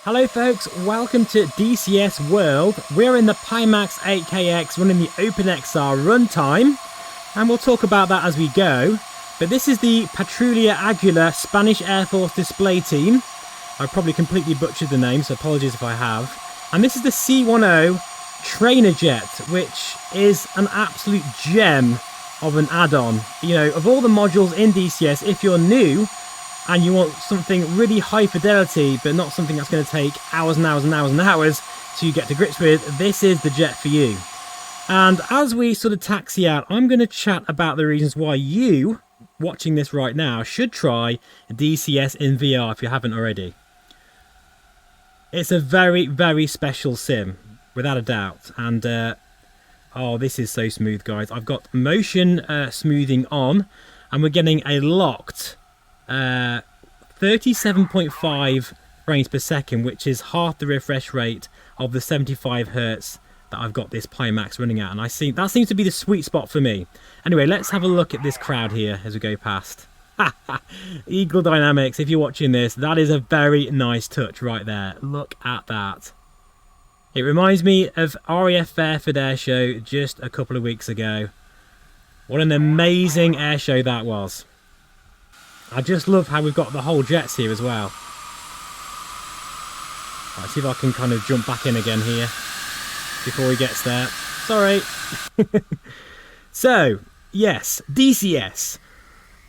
Hello folks, welcome to DCS World. We're in the Pimax 8KX running the Openxr runtime, and we'll talk about that as we go. But this is the Patrulla Aguila Spanish Air Force display team. I probably completely butchered the name, so apologies if I have. And this is the C-10 trainer jet, which is an absolute gem of an add-on. You know, of all the modules in DCS, if you're new and you want something really high fidelity, but not something that's going to take hours and hours and hours and hours to get to grips with, this is the jet for you. And as we sort of taxi out, I'm going to chat about the reasons why you, watching this right now, should try DCS in VR if you haven't already. It's a very, very special sim, without a doubt. And, oh, this is so smooth, guys. I've got motion smoothing on, and we're getting a locked 37.5 frames per second, which is half the refresh rate of the 75 Hertz that I've got this Pimax running at, and that seems to be the sweet spot for me. Anyway, let's have a look at this crowd here as we go past. Eagle Dynamics, if you're watching this, that is a very nice touch right there. Look at that. It reminds me of RAF Fairford Air Show just a couple of weeks ago. What an amazing air show that was. I just love how we've got the whole jets here as well. Right, see if I can kind of jump back in again here before he gets there. Sorry. So, yes, DCS.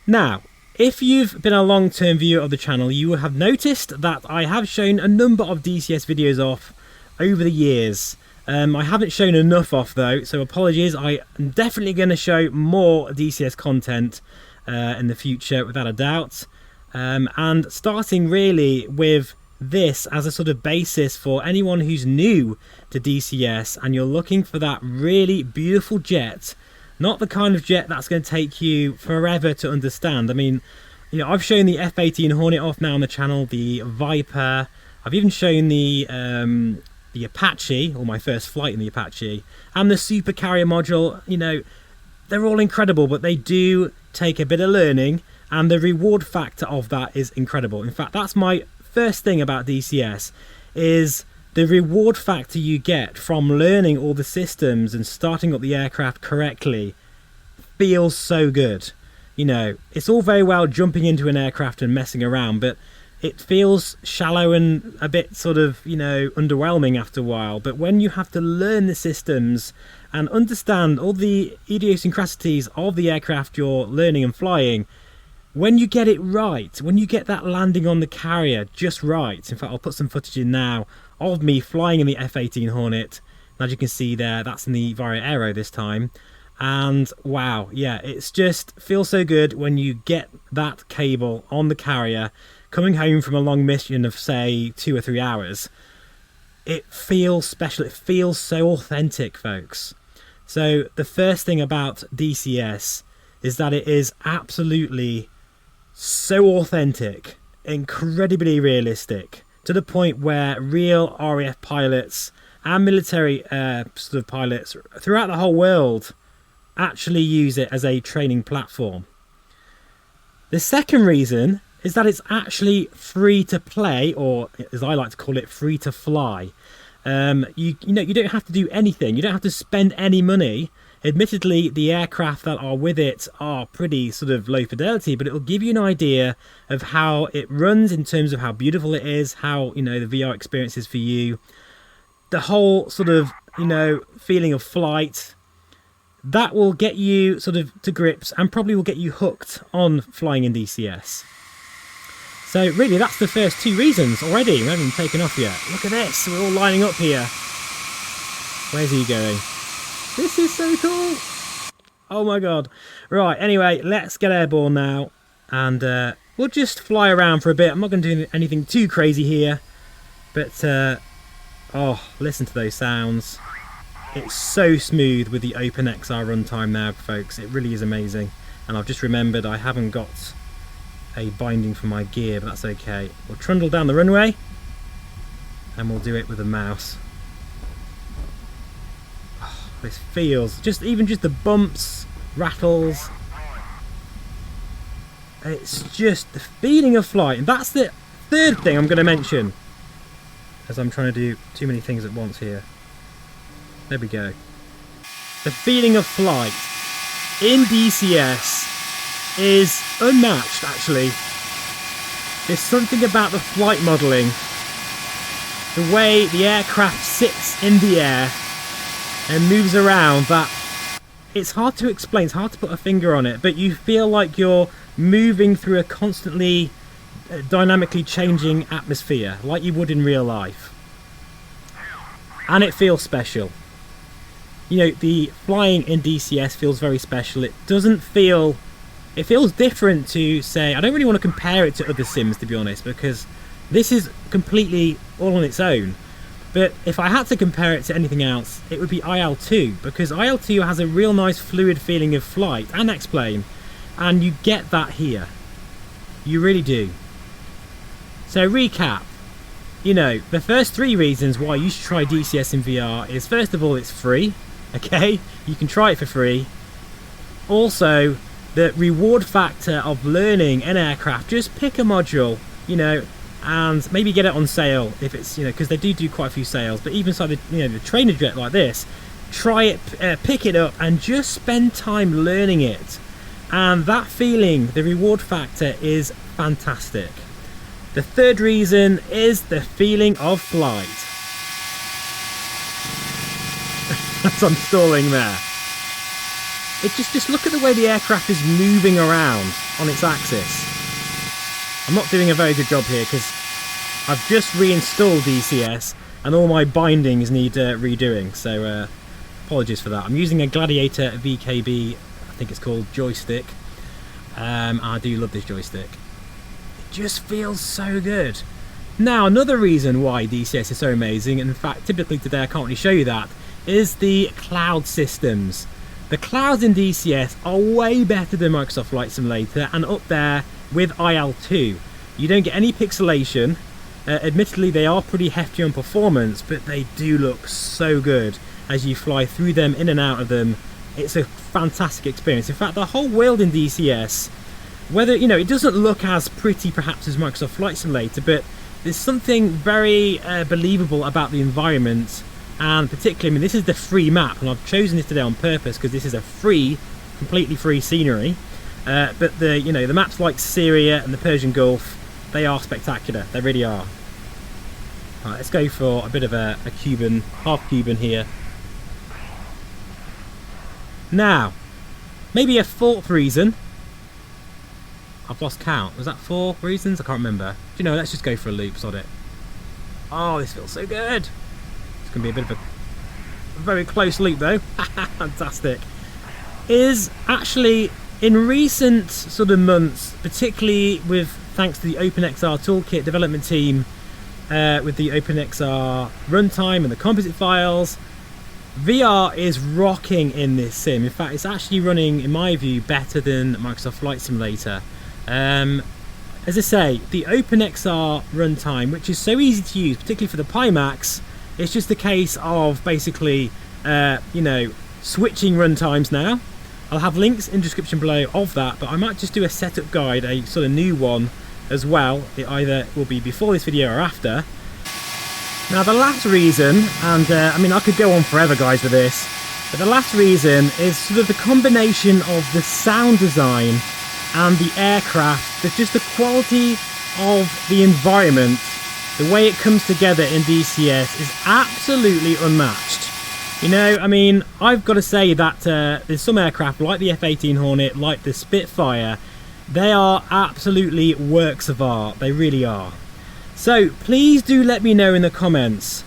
Now, if you've been a long-term viewer of the channel, you will have noticed that I have shown a number of DCS videos off over the years. I haven't shown enough off though, so apologies. I am definitely going to show more DCS content in the future, without a doubt, and starting really with this as a sort of basis for anyone who's new to DCS and you're looking for that really beautiful jet, not the kind of jet that's going to take you forever to understand. I mean, you know, I've shown the F-18 Hornet off now on the channel, the Viper, I've even shown the Apache, or my first flight in the Apache, and the Super Carrier module. You know, they're all incredible, but they do take a bit of learning, and the reward factor of that is incredible. In fact, that's my first thing about DCS, is the reward factor you get from learning all the systems and starting up the aircraft correctly feels so good. You know, it's all very well jumping into an aircraft and messing around, but it feels shallow and a bit sort of, you know, underwhelming after a while. But when you have to learn the systems and understand all the idiosyncrasies of the aircraft you're learning and flying, when you get it right, when you get that landing on the carrier just right, in fact I'll put some footage in now of me flying in the F-18 Hornet, and as you can see there, that's in the VARJO AERO this time, and wow, yeah, it's just feels so good when you get that cable on the carrier coming home from a long mission of say 2 or 3 hours. It feels special, it feels so authentic, folks. So the first thing about DCS is that it is absolutely so authentic, incredibly realistic, to the point where real RAF pilots and military sort of pilots throughout the whole world actually use it as a training platform. The second reason is that it's actually free to play, or as I like to call it, free to fly. You know, you don't have to do anything. You don't have to spend any money. Admittedly, the aircraft that are with it are pretty sort of low fidelity, but it will give you an idea of how it runs in terms of how beautiful it is, how, you know, the VR experience is for you. The whole sort of, you know, feeling of flight, that will get you sort of to grips and probably will get you hooked on flying in DCS. So really, that's the first 2 reasons already. We haven't even taken off yet. Look at this, we're all lining up here. Where's he going? This is so cool. Oh my god. Right, anyway, let's get airborne now. And we'll just fly around for a bit. I'm not going to do anything too crazy here. But, oh, listen to those sounds. It's so smooth with the Openxr runtime now, folks. It really is amazing. And I've just remembered I haven't got a binding for my gear, but that's okay. We'll trundle down the runway and we'll do it with a mouse. Oh, this feels even just the bumps, rattles, it's just the feeling of flight. And that's the third thing I'm going to mention. as I'm trying to do too many things at once here. There we go. The feeling of flight in DCS is unmatched, actually. There's something about the flight modelling, the way the aircraft sits in the air and moves around, that it's hard to explain, it's hard to put a finger on it, but you feel like you're moving through a constantly dynamically changing atmosphere, like you would in real life. And it feels special. You know, the flying in DCS feels very special. It doesn't feel... It feels different to, say... I don't really want to compare it to other sims, to be honest, because this is completely all on its own. But if I had to compare it to anything else, it would be IL-2, because IL-2 has a real nice fluid feeling of flight and X-Plane, and you get that here. You really do. So recap. You know, the first 3 reasons why you should try DCS in VR is, first of all, it's free. Okay, you can try it for free. Also, the reward factor of learning an aircraft, just pick a module, you know, and maybe get it on sale if it's, you know, because they do quite a few sales. But even so, the, you know, the trainer jet like this, try it, pick it up, and just spend time learning it. And that feeling, the reward factor, is fantastic. The third reason is the feeling of flight. As I'm stalling there. It just look at the way the aircraft is moving around on its axis. I'm not doing a very good job here because I've just reinstalled DCS and all my bindings need redoing, so apologies for that. I'm using a Gladiator VKB, I think it's called, joystick. I do love this joystick. It just feels so good. Now, another reason why DCS is so amazing, and in fact typically today I can't really show you that, is the cloud systems. The clouds in DCS are way better than Microsoft Flight Simulator and up there with IL-2. You don't get any pixelation. Admittedly, they are pretty hefty on performance, but they do look so good as you fly through them, in and out of them. It's a fantastic experience. In fact, the whole world in DCS, whether, you know, it doesn't look as pretty perhaps as Microsoft Flight Simulator, but there's something very believable about the environment. And particularly, I mean, this is the free map, and I've chosen this today on purpose because this is a free, completely free scenery. But the, you know, the maps like Syria and the Persian Gulf, they are spectacular. They really are. Right, let's go for a bit of a Cuban, half Cuban here. Now, maybe a 4th reason. I've lost count. Was that 4 reasons? I can't remember. Do you know? Let's just go for a loop. Sod it. Oh, this feels so good. Going to be a bit of a very close loop though. Fantastic. Is actually in recent sort of months, particularly with thanks to the Openxr toolkit development team, with the Openxr runtime and the composite files, VR is rocking in this sim. In fact, it's actually running, in my view, better than Microsoft Flight Simulator. As I say, the Openxr runtime, which is so easy to use, particularly for the Pimax. It's just a case of basically, you know, switching runtimes now. I'll have links in the description below of that, but I might just do a setup guide, a sort of new one as well. It either will be before this video or after. Now the last reason, and I mean I could go on forever guys with this, but the last reason is sort of the combination of the sound design and the aircraft, but just the quality of the environment. The way it comes together in DCS is absolutely unmatched. You know, I mean, I've got to say that there's some aircraft like the F-18 Hornet, like the Spitfire, they are absolutely works of art. They really are. So please do let me know in the comments,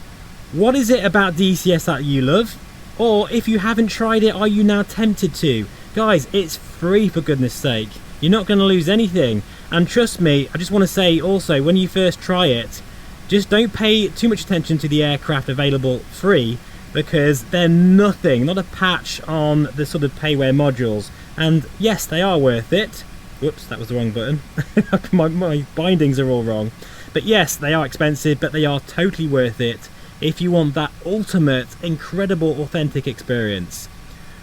what is it about DCS that you love? Or if you haven't tried it, are you now tempted to? Guys, it's free for goodness sake. You're not going to lose anything. And trust me, I just want to say also, when you first try it, just don't pay too much attention to the aircraft available free, because they're nothing, not a patch on the sort of payware modules. And yes, they are worth it. Whoops, that was the wrong button. my bindings are all wrong. But yes, they are expensive, but they are totally worth it if you want that ultimate, incredible, authentic experience.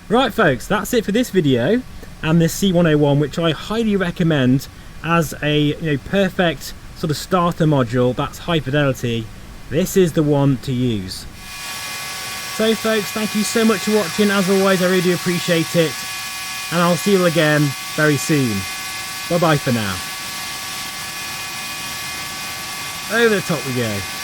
Right folks, that's it for this video and this C101, which I highly recommend as a perfect sort of starter module that's high fidelity. this is the one to use. So folks, thank you so much for watching. As always, I really do appreciate it, and I'll see you again very soon. Bye bye for now. Over the top we go.